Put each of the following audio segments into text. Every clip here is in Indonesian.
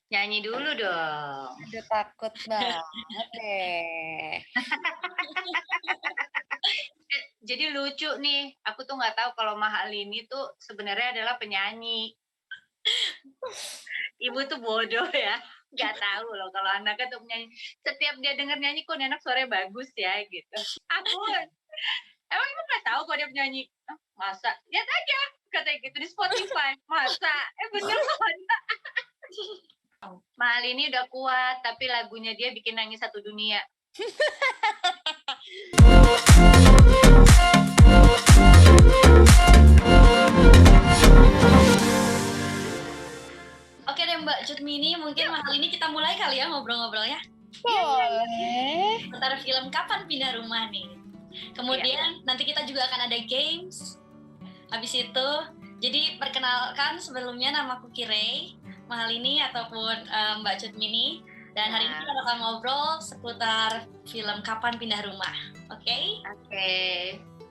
Nyanyi dulu dong. Aduh takut banget deh. Jadi lucu nih, aku tuh nggak tahu kalau Mahal ini tuh sebenarnya adalah penyanyi. Ibu tuh bodoh ya, nggak tahu loh kalau anaknya tuh penyanyi. Setiap dia denger nyanyi, "Kok nih anak suaranya bagus ya?" Gitu. Aku, "Emang Ibu nggak tahu kalau dia penyanyi?" "Hah, masa? Lihat aja," katanya gitu, "di Spotify." "Masa?" Beneran. Mahal ini udah kuat, tapi lagunya dia bikin nangis satu dunia. Oke deh Mbak Cutmini, mungkin Mahal ini kita mulai kali ya ngobrol-ngobrolnya. Boleh. Seputar film Kapan Pindah Rumah nih. Kemudian nanti kita juga akan ada games. Habis itu, jadi perkenalkan sebelumnya namaku Kirei, Mahal ini ataupun Mbak Cutmini. Dan hari ini kita bakal ngobrol seputar film Kapan Pindah Rumah. Oke? Oke.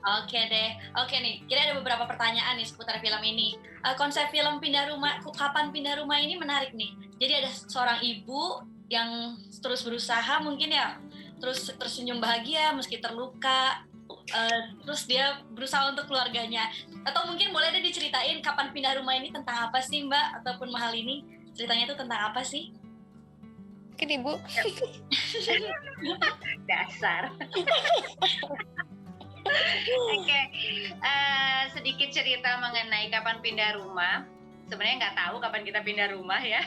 Oke deh. Oke nih, kira ada beberapa pertanyaan nih seputar film ini. Konsep film pindah rumah, Kapan Pindah Rumah ini menarik nih. Jadi ada seorang ibu yang terus berusaha mungkin ya, terus tersenyum bahagia meski terluka. Terus dia berusaha untuk keluarganya. Atau mungkin boleh deh diceritain Kapan Pindah Rumah ini tentang apa sih Mbak? Ataupun Mahal ini ceritanya itu tentang apa sih? Mungkin Ibu. Dasar. Oke, sedikit cerita mengenai Kapan Pindah Rumah. Sebenarnya nggak tahu kapan kita pindah rumah ya.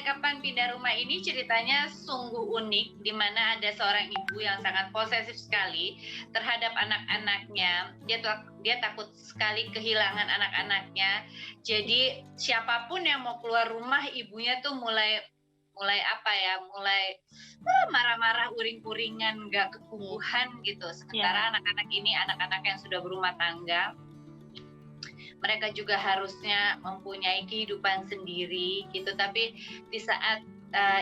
Kapan Pindah Rumah ini ceritanya sungguh unik, di mana ada seorang ibu yang sangat posesif sekali terhadap anak-anaknya. Dia takut sekali kehilangan anak-anaknya. Jadi siapapun yang mau keluar rumah, ibunya tuh mulai marah-marah, uring-uringan, nggak ketungguhan gitu. Sementara anak-anak ini anak-anak yang sudah berumah tangga, mereka juga harusnya mempunyai kehidupan sendiri gitu. Tapi di saat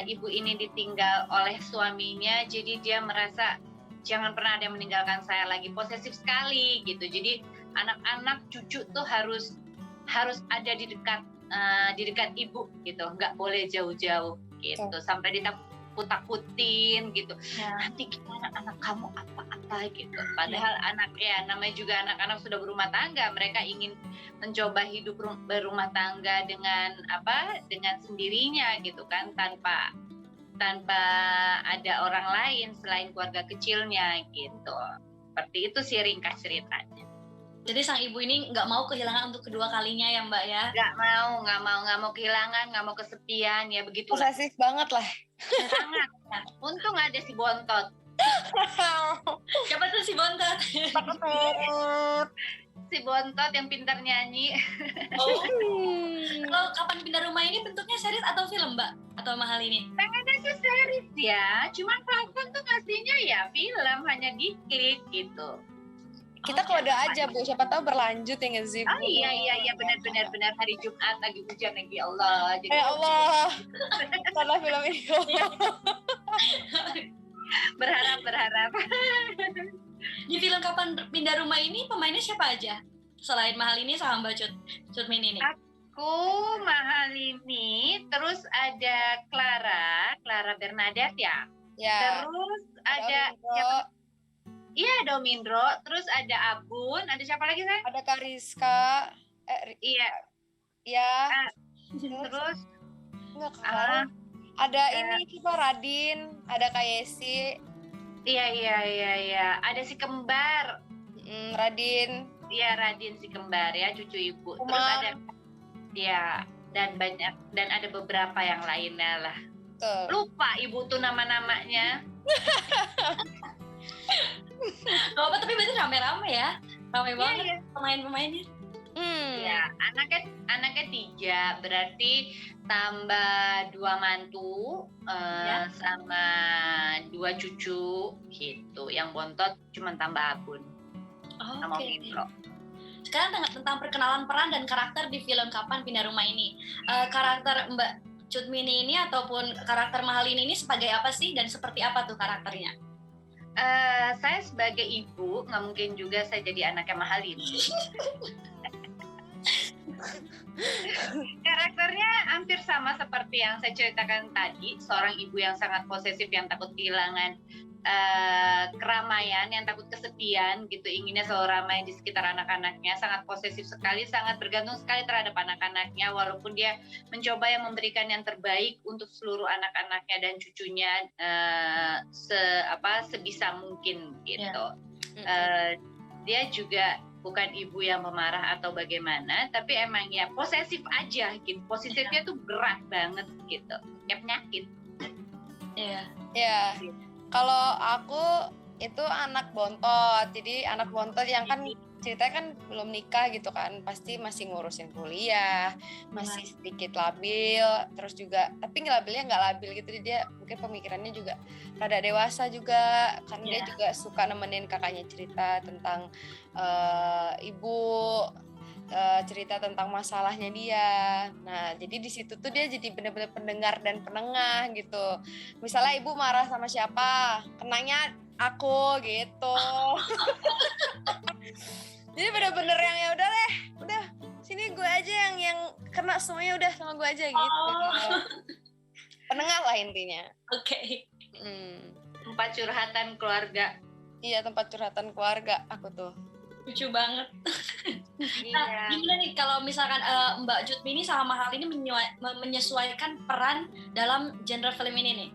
ibu ini ditinggal oleh suaminya, jadi dia merasa jangan pernah ada yang meninggalkan saya lagi. Posesif sekali gitu. Jadi anak-anak cucu tuh harus ada di dekat ibu gitu, nggak boleh jauh-jauh gitu. Sampai ditakut-takutin gitu. Nanti gimana anak kamu apa-apa gitu. Padahal anak ya namanya juga anak-anak sudah berumah tangga, mereka ingin mencoba hidup berumah tangga dengan sendirinya gitu kan, tanpa ada orang lain selain keluarga kecilnya gitu. Seperti itu sih ringkas ceritanya. Jadi sang ibu ini nggak mau kehilangan untuk kedua kalinya ya Mbak ya? Nggak mau kehilangan, nggak mau kesepian, ya begitulah. Posesif banget lah. Sangat. Untung ada si Bontot. Siapa tuh si Bontot? Si Bontot yang pintar nyanyi. Kalau Kapan Pindah Rumah ini bentuknya series atau film Mbak? Atau Mahal ini? Pengennya sih series ya, cuman Falcon tuh ngasihnya ya film, hanya diklik gitu. Kita kode aja Bu, siapa tahu berlanjut ya nge-zip. Oh iya benar hari Jumat lagi hujan lagi, Allah. Jadi Allah. Karena film ini. Berharap. Di film Kapan Pindah Rumah ini pemainnya siapa aja? Selain Mahal ini sama Mbak Cutmini nih. Aku Mahal ini, terus ada Clara Bernadette ya. Terus ada siapa? Iya, Domindro, terus ada Abun, ada siapa lagi saya? Ada Kariska. Iya. Terus ada ini kita Radin, ada Kayesi. Iya. Ada si kembar. Radin. Iya, Radin si kembar ya, cucu ibu. Terus ada dan ada beberapa yang lainnya lah. Lupa ibu tuh nama-namanya. Gak apa, tapi berarti rame-rame ya, rame banget pemain-pemainnya. Ya, anaknya 3, berarti tambah 2 mantu sama 2 cucu gitu. Yang Bontot cuma tambah Abun sama Mintro. Sekarang tentang perkenalan peran dan karakter di film Kapan Pindah Rumah ini. Karakter Mbak Cutmini ini ataupun karakter Mahal ini sebagai apa sih dan seperti apa tuh karakternya? Saya sebagai ibu, nggak mungkin juga saya jadi anaknya Mahal ini. Karakternya hampir sama seperti yang saya ceritakan tadi, seorang ibu yang sangat posesif, yang takut kehilangan keramaian, yang takut kesepian gitu, inginnya selalu ramai di sekitar anak-anaknya, sangat posesif sekali, sangat bergantung sekali terhadap anak-anaknya, walaupun dia mencoba yang memberikan yang terbaik untuk seluruh anak-anaknya dan cucunya sebisa mungkin gitu. Dia juga bukan ibu yang pemarah atau bagaimana, tapi emang ya posesif aja gitu, posesifnya tuh berat banget gitu, kayak penyakit. Iya. Kalau aku itu anak bontot, jadi anak bontot yang kan ceritanya kan belum nikah gitu kan, pasti masih ngurusin kuliah, masih sedikit labil, terus juga tapi labilnya nggak labil gitu, dia mungkin pemikirannya juga rada dewasa juga, karena dia juga suka nemenin kakaknya cerita tentang ibu, cerita tentang masalahnya dia. Nah, jadi di situ tuh dia jadi benar-benar pendengar dan penengah gitu. Misalnya ibu marah sama siapa, kenanya aku gitu. Jadi benar-benar yang ya udah deh, udah sini gue aja yang kena semuanya, udah sama gue aja gitu. Penengah lah intinya. Oke. Tempat curhatan keluarga. Iya, tempat curhatan keluarga aku tuh. Lucu banget. Nah, gimana nih kalau misalkan Mbak Jutmini sama Mahal ini menyesuaikan peran dalam genre film ini nih?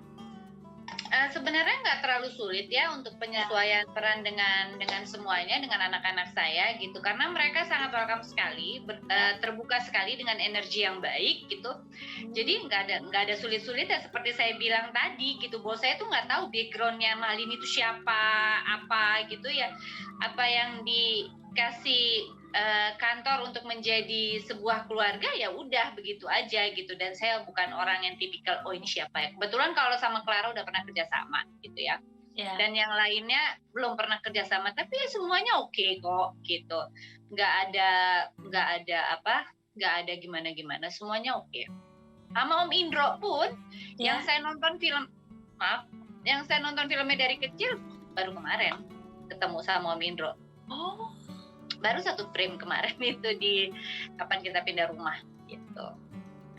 Sebenarnya nggak terlalu sulit ya untuk penyesuaian peran dengan semuanya, dengan anak-anak saya gitu, karena mereka sangat welcome sekali, terbuka sekali dengan energi yang baik gitu. Jadi nggak ada sulit-sulit ya, seperti saya bilang tadi gitu, bahwa saya tuh nggak tahu backgroundnya Malin itu siapa, apa gitu ya, apa yang dikasih kantor untuk menjadi sebuah keluarga, ya udah begitu aja gitu. Dan saya bukan orang yang tipikal oh ini siapa ya, kebetulan kalau sama Clara udah pernah kerjasama gitu ya. Dan yang lainnya belum pernah kerjasama, tapi ya semuanya oke kok gitu, nggak ada gimana semuanya oke. Sama Om Indro pun yang saya nonton filmnya dari kecil baru kemarin ketemu sama Om Indro. Baru 1 frame kemarin itu di kapan kita pindah rumah gitu.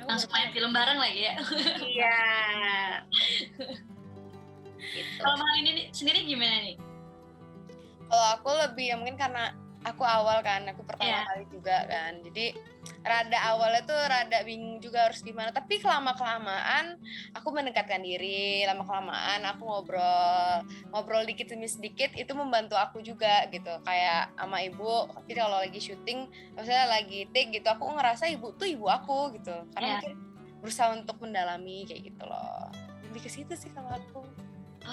Langsung main film bareng lagi ya? Iya. Gitu. Kalau Malin ini sendiri gimana nih? Kalau aku lebih ya mungkin karena aku awal kan, aku pertama kali juga kan, jadi awalnya tuh rada bingung juga harus gimana, tapi kelamaan aku mendekatkan diri, lama-kelamaan aku ngobrol dikit demi sedikit, itu membantu aku juga gitu, kayak sama ibu, tapi kalau lagi syuting, maksudnya lagi take gitu, aku ngerasa ibu tuh ibu aku gitu, karena mungkin berusaha untuk mendalami kayak gitu loh, lebih ke situ sih kalau aku.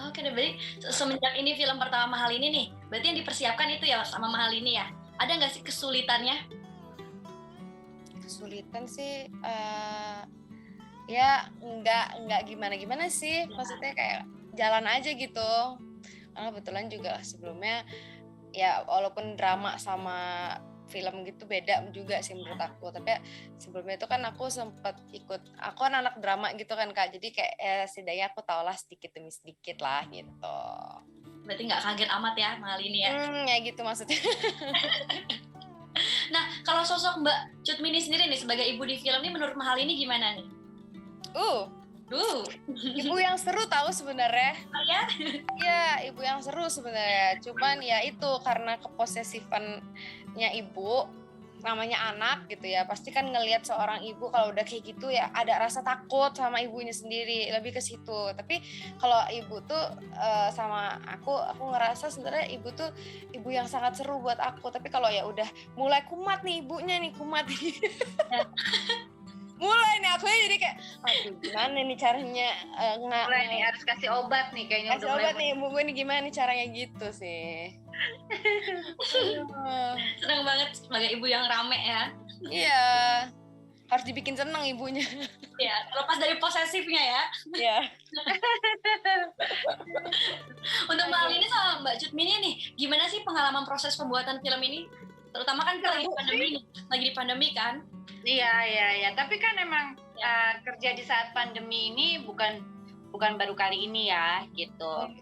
Oke, berarti semenjak ini film pertama Mahal ini nih, berarti yang dipersiapkan itu ya sama Mahal ini ya. Ada nggak sih kesulitannya? Kesulitan sih, ya nggak gimana sih, maksudnya kayak jalan aja gitu. Karena kebetulan juga sebelumnya, ya walaupun drama sama film gitu beda juga sih menurut aku, tapi sebelumnya itu kan aku sempat aku kan anak drama gitu kan Kak, jadi kayak setidaknya aku tau lah sedikit demi sedikit lah gitu. Berarti nggak kaget amat ya Mahal ini ya? Ya gitu maksudnya. Nah, kalau sosok Mbak Jutmini sendiri nih sebagai ibu di film ini menurut Mahal ini gimana nih? Ibu yang seru tahu sebenarnya. Oh ya? Iya, ibu yang seru sebenarnya. Cuman ya itu karena keposesifannya ibu, namanya anak gitu ya. Pasti kan ngelihat seorang ibu kalau udah kayak gitu ya ada rasa takut sama ibunya sendiri, lebih ke situ. Tapi kalau ibu tuh sama aku ngerasa sebenarnya ibu tuh ibu yang sangat seru buat aku. Tapi kalau ya udah mulai kumat nih ibunya nih, kumat nih. Mulai nih aku jadi kayak aduh gimana nih caranya mulai nih harus kasih obat nih kayaknya, kasih obat nih ibu gue nih, gimana nih caranya gitu sih. Senang banget sebagai ibu yang rame ya. Iya, harus dibikin seneng ibunya. Ya, lepas dari posesifnya ya. Iya. Untuk Mbak Alini sama Mbak Jutmini nih, gimana sih pengalaman proses pembuatan film ini? Terutama kan lagi di pandemi kan? Iya. Tapi kan emang kerja di saat pandemi ini bukan baru kali ini ya, gitu.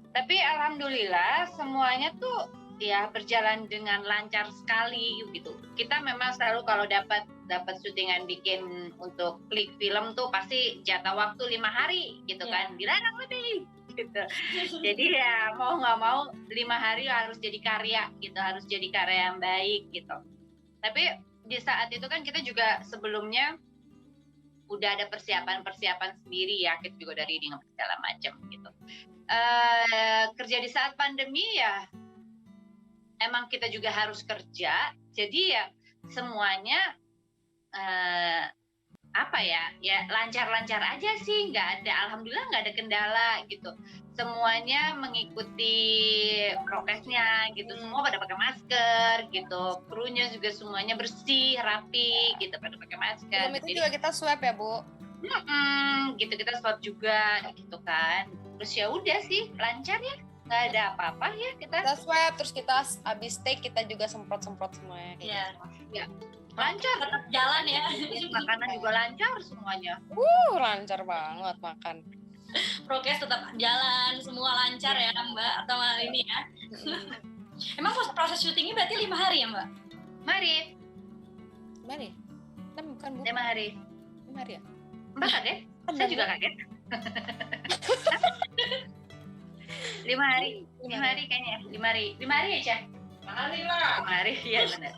Tapi alhamdulillah semuanya tuh ya berjalan dengan lancar sekali gitu. Kita memang selalu kalau dapat dapat syutingan bikin untuk klik film tuh pasti jatah waktu 5 hari gitu kan, dilarang lebih gitu. Jadi ya mau nggak mau 5 hari harus jadi karya gitu, harus jadi karya yang baik gitu. Tapi di saat itu kan kita juga sebelumnya udah ada persiapan sendiri ya, kita juga dari reading segala macam gitu. Kerja di saat pandemi ya emang kita juga harus kerja, jadi ya semuanya lancar-lancar aja sih, nggak ada, alhamdulillah nggak ada kendala gitu. Semuanya mengikuti prokesnya gitu, semua pada pakai masker gitu, krunya juga semuanya bersih, rapi gitu, pada pakai masker. Film itu juga kita swab ya Bu? Gitu, kita swab juga gitu kan. Terus ya udah sih, lancar ya, nggak ada apa-apa ya kita swab, terus kita habis take kita juga semprot semuanya. Iya. Lancar, tetap jalan ya. makanan juga lancar semuanya. Lancar banget makan. Prokes tetap jalan, semua lancar ya Mbak atau hal ini ya. Emang proses syutingnya berarti 5 hari ya Mbak? Marit, Mari. Bukan Bu. 5 hari. 5 hari ya? Mbak kaget? Saya juga kaget. 5 hari kayaknya. 5 hari ya, Cah? 5 hari lah. 5 hari, iya benar.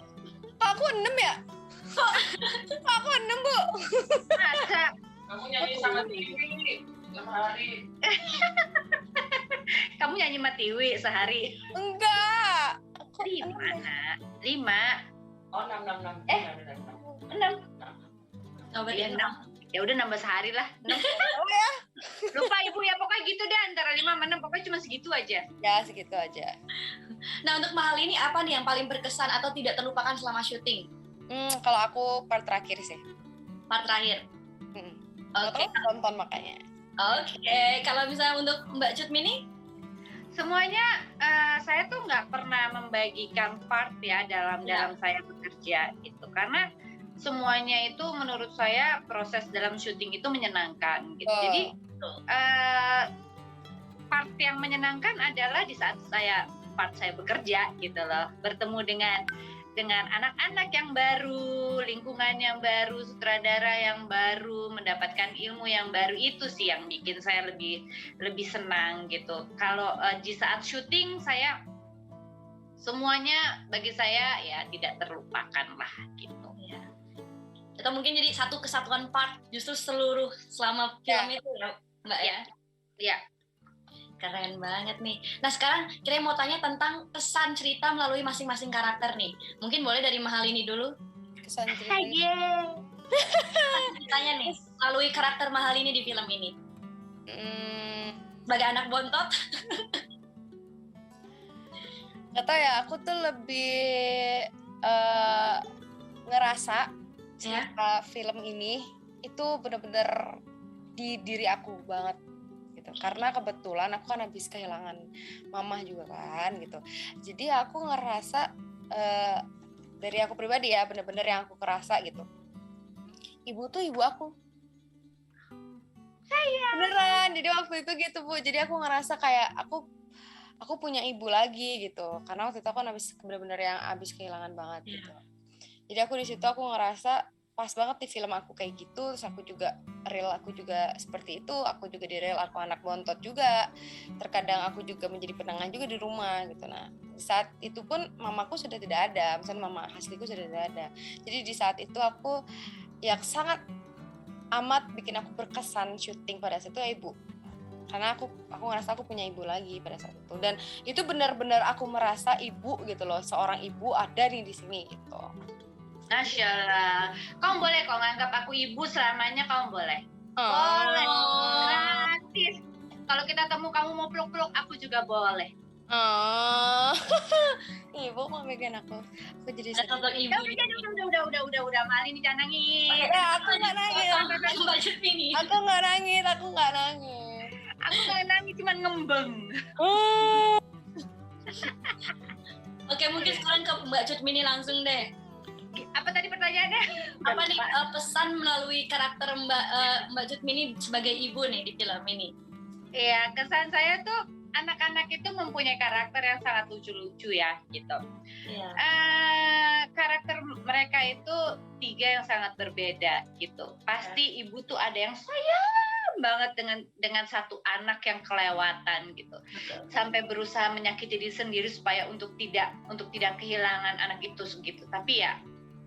Aku 6 ya? Aku 6 Bu. Masa? Kamu nyanyi sama Tiwi 5 hari. Kamu nyanyi sama Tiwi sehari? Enggak. 5, nak. 5. Oh, 6. 6. Oh, berarti Iya, 6. Ya udah nambah sehari lah. 6. ya? Lupa Ibu ya, pokoknya gitu deh, antara 5 sama 6, pokoknya cuma segitu aja. Ya segitu aja. Nah, untuk Mahal ini apa nih yang paling berkesan atau tidak terlupakan selama syuting? Kalau aku part terakhir sih. Part terakhir. Oke. Tonton makanya. Oke, kalau misalnya untuk Mbak Cut Mini? Semuanya saya tuh nggak pernah membagikan part ya dalam saya bekerja gitu, karena semuanya itu menurut saya proses dalam syuting itu menyenangkan gitu. Jadi part yang menyenangkan adalah di saat saya bekerja gitu loh, bertemu dengan anak-anak yang baru, lingkungan yang baru, sutradara yang baru, mendapatkan ilmu yang baru, itu sih yang bikin saya lebih senang gitu. Kalau di saat syuting saya semuanya bagi saya ya tidak terlupakan lah gitu. Ya. Atau mungkin jadi satu kesatuan part justru seluruh selama film itu ya Mbak ya? Iya. Keren banget nih. Nah sekarang kita mau tanya tentang kesan cerita melalui masing-masing karakter nih. Mungkin boleh dari Mahal ini dulu. Kesan cerita. Ceritanya nih, melalui karakter Mahal ini di film ini. Sebagai anak bontot. Gak tau ya, aku tuh lebih ngerasa cerita film ini itu bener-bener di diri aku banget gitu. Karena kebetulan aku kan habis kehilangan mamah juga kan gitu. Jadi aku ngerasa dari aku pribadi ya, bener-bener yang aku kerasa gitu. Ibu tuh ibu aku. Beneran, jadi waktu itu gitu Bu. Jadi aku ngerasa kayak aku punya ibu lagi gitu, karena waktu itu aku habis benar-benar yang habis kehilangan banget gitu. Jadi aku di situ aku ngerasa pas banget di film aku kayak gitu, terus aku juga seperti itu, aku juga di real aku anak bontot juga, terkadang aku juga menjadi penengah juga di rumah gitu. Nah saat itu pun mamaku sudah tidak ada, misalnya mama asliku sudah tidak ada. Jadi di saat itu aku yang sangat amat bikin aku berkesan syuting pada saat itu ya ibu. Karena aku ngerasa aku punya ibu lagi pada saat itu, dan itu benar-benar aku merasa ibu gitu loh, seorang ibu ada di sini gitu. Masya Allah, kamu boleh kok nganggap aku ibu selamanya, kamu boleh. Boleh, gratis. Kalau kita temu kamu mau peluk-peluk, aku juga boleh. Ibu mau megang aku jadi sosok ibu. Udah, Mali nih jangan nangis. Aku nggak nangis. Aku nggak nangis. Aku nggak nangis, cuma ngembeng. Oke, mungkin sekarang ke Mbak Cut Mini langsung deh. Apa tadi pertanyaannya? Apa nih pesan melalui karakter Mbak Cut Mini sebagai ibu nih di film ini? Iya, kesan saya tuh anak-anak itu mempunyai karakter yang sangat lucu-lucu ya gitu. Iya. Karakter mereka itu 3 yang sangat berbeda gitu. Pasti ibu tuh ada yang sayang banget dengan satu anak yang kelewatan gitu. Betul. Sampai berusaha menyakiti diri sendiri supaya untuk tidak kehilangan anak itu segitu. Tapi ya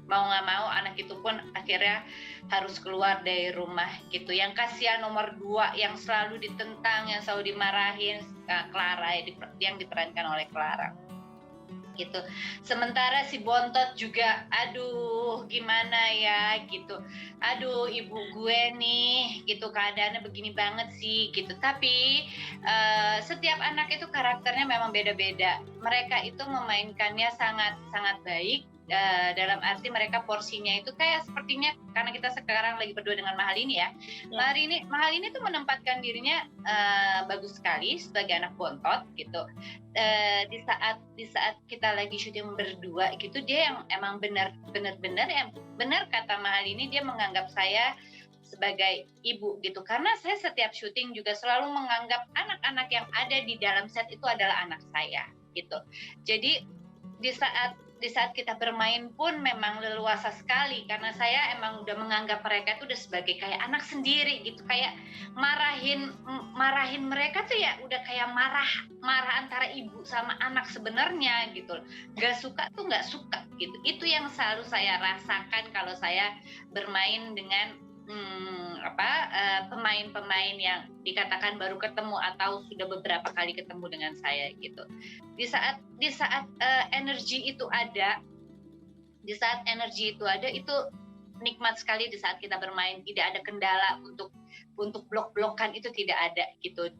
mau nggak mau anak itu pun akhirnya harus keluar dari rumah gitu. Yang kasihan nomor 2 yang selalu ditentang, yang selalu dimarahin, Clara yang diperankan oleh Clara gitu. Sementara si Bontot juga aduh gimana ya gitu, aduh ibu gue nih gitu, keadaannya begini banget sih gitu. Tapi setiap anak itu karakternya memang beda-beda. Mereka itu memainkannya sangat baik. Dalam arti mereka porsinya itu kayak sepertinya, karena kita sekarang lagi berdua dengan Mahalini ya. Mahalini tuh menempatkan dirinya bagus sekali sebagai anak bontot gitu. Di saat kita lagi syuting berdua gitu, dia yang emang benar kata Mahalini, dia menganggap saya sebagai ibu gitu. Karena saya setiap syuting juga selalu menganggap anak-anak yang ada di dalam set itu adalah anak saya gitu. Jadi di saat kita bermain pun memang leluasa sekali, karena saya emang udah menganggap mereka itu udah sebagai kayak anak sendiri gitu. Kayak marahin mereka tuh ya udah kayak marah antara ibu sama anak sebenarnya gitu. Gak suka tuh gak suka gitu. Itu yang selalu saya rasakan kalau saya bermain dengan pemain-pemain yang dikatakan baru ketemu atau sudah beberapa kali ketemu dengan saya gitu. Di saat energi itu ada, itu nikmat sekali. Di saat kita bermain tidak ada kendala untuk blok-blokan, itu tidak ada gitu.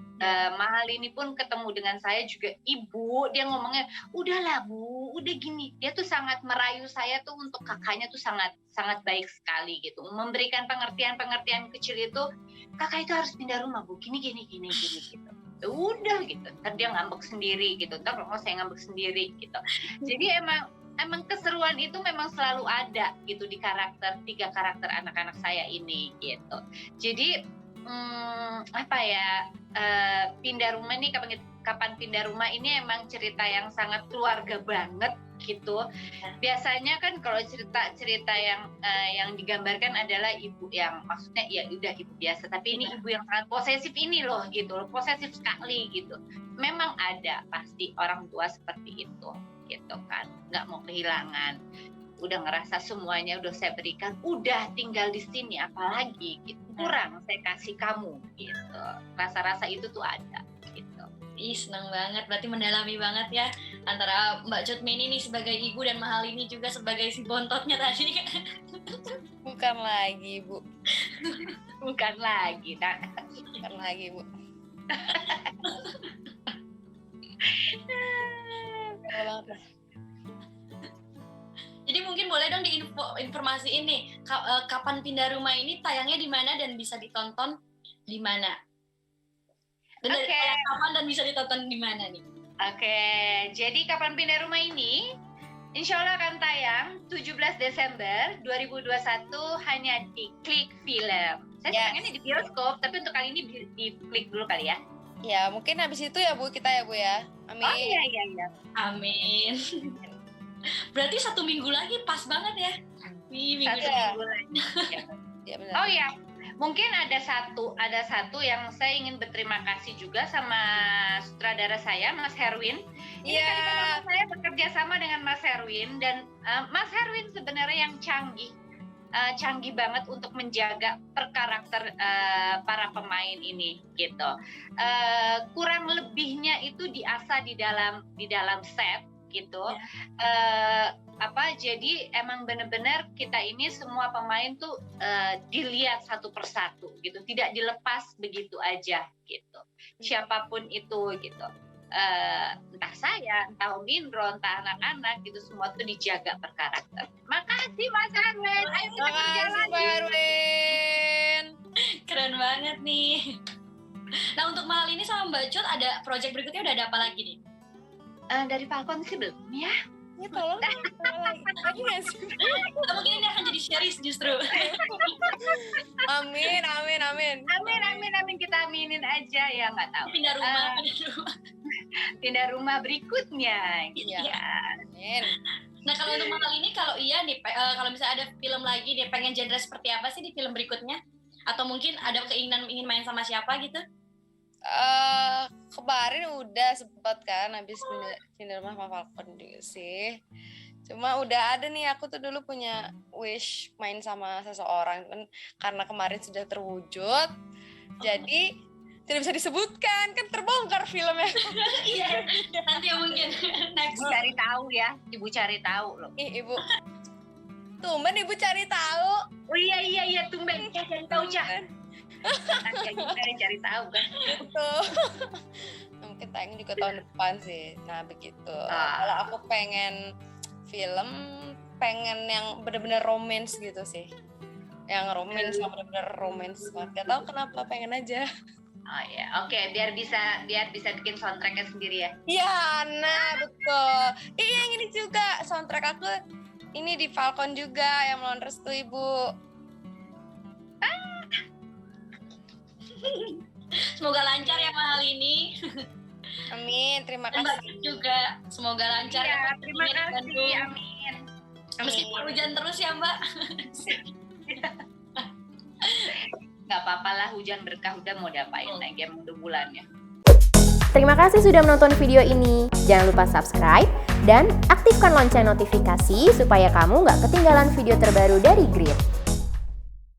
Mahalini pun ketemu dengan saya juga ibu, dia ngomongnya udahlah Bu, udah gini. Dia tuh sangat merayu saya tuh untuk kakaknya tuh sangat baik sekali gitu. Memberikan pengertian kecil itu, kakak itu harus pindah rumah Bu, gini gitu. Udah gitu, ntar dia ngambek sendiri gitu, ntar kalau saya ngambek sendiri gitu. Jadi emang keseruan itu memang selalu ada gitu di 3 karakter anak-anak saya ini gitu. Jadi pindah rumah nih, kapan pindah rumah ini emang cerita yang sangat keluarga banget gitu. Biasanya kan kalau cerita yang digambarkan adalah ibu yang maksudnya ya udah ibu biasa, tapi ini ibu yang sangat posesif ini loh gitu, posesif sekali gitu. Memang ada pasti orang tua seperti itu gitu kan, nggak mau kehilangan, udah ngerasa semuanya udah saya berikan, udah tinggal di sini apalagi gitu, kurang saya kasih kamu gitu. Rasa-rasa itu tuh ada gitu. Ih, senang banget, berarti mendalami banget ya antara Mbak Cutmini nih sebagai ibu dan Mahalini juga sebagai si bontotnya tadi. Bukan lagi Bu. Bukan lagi Bu. Jadi mungkin boleh dong diinformasiin nih, kapan pindah rumah ini tayangnya di mana dan bisa ditonton di mana? Dan kapan dan bisa ditonton di mana nih? Oke, jadi kapan pindah rumah ini insya Allah akan tayang 17 Desember 2021 hanya di Klik Film. Saya pengennya di bioskop, tapi untuk kali ini di Klik dulu kali ya. Ya, mungkin habis itu ya Bu, kita ya Bu ya. Amin. Oh iya. Amin. Berarti 1 minggu lagi pas banget ya. Minggu lagi. Ya, benar. Oh ya, mungkin ada satu yang saya ingin berterima kasih juga sama sutradara saya, Mas Herwin. Ini kali pertama saya bekerja sama dengan Mas Herwin, dan Mas Herwin sebenarnya yang canggih banget untuk menjaga per karakter para pemain ini gitu. Kurang lebihnya itu diasah di dalam set gitu. Jadi emang benar-benar kita ini semua pemain tuh dilihat satu persatu gitu, tidak dilepas begitu aja gitu. Siapapun itu gitu. Entah saya, entah Om Indro, entah anak-anak gitu, semua tuh dijaga per karakter. Makasih Mas Herwin. Ayo kita kerja lagi. Mas Herwin. Keren banget nih. Nah, untuk Mahalini sama Mbak Cut ada project berikutnya, udah ada apa lagi nih? Dari Falcon sih belum ya. Ya tolong lagi nggak sih? Atau mungkin ini akan jadi series justru. Amin. Kita aminin aja ya, nggak tahu. Pindah rumah. pindah rumah berikutnya. Iya. Ya. Amin. Nah kalau untuk Mahal ini, kalau iya nih, kalau misalnya ada film lagi, dia pengen genre seperti apa sih di film berikutnya? Atau mungkin ada keinginan ingin main sama siapa gitu? Kemarin udah sempet kan habis pindah rumah sama Falcon juga sih. Cuma udah ada nih, aku tuh dulu punya wish main sama seseorang, kan karena kemarin sudah terwujud, jadi tidak bisa disebutkan, kan terbongkar filmnya. Iya, nanti ya mungkin next. Ibu cari tahu ya, ibu cari tahu loh. Ih, ibu, tumben ibu cari tahu. Oh iya tumben cari tahu Cak. Nanti cari tahu kan. Gitu. Mungkin tayang juga tahun depan sih. Nah begitu. Kalau aku pengen film, pengen yang bener-bener romance gitu sih. Yang romance, yang bener-bener romance banget. Gak tau kenapa, pengen aja. Oh ya, oke, biar bisa bikin soundtracknya sendiri ya. Iya, nah betul. Yang ini juga soundtrack aku ini di Falcon juga yang Mohon Restu Ibu. Semoga lancar ya Mahal ini. Amin, terima Dan Mbak kasih. juga semoga lancar. Iya, terima Di kasih, Bandung. amin. Meskipun hujan terus ya Mbak. Gak apa-apa lah, hujan berkah, udah mau diapain lagi, emang udah bulannya. Terima kasih sudah menonton video ini. Jangan lupa subscribe dan aktifkan lonceng notifikasi supaya kamu nggak ketinggalan video terbaru dari Grid.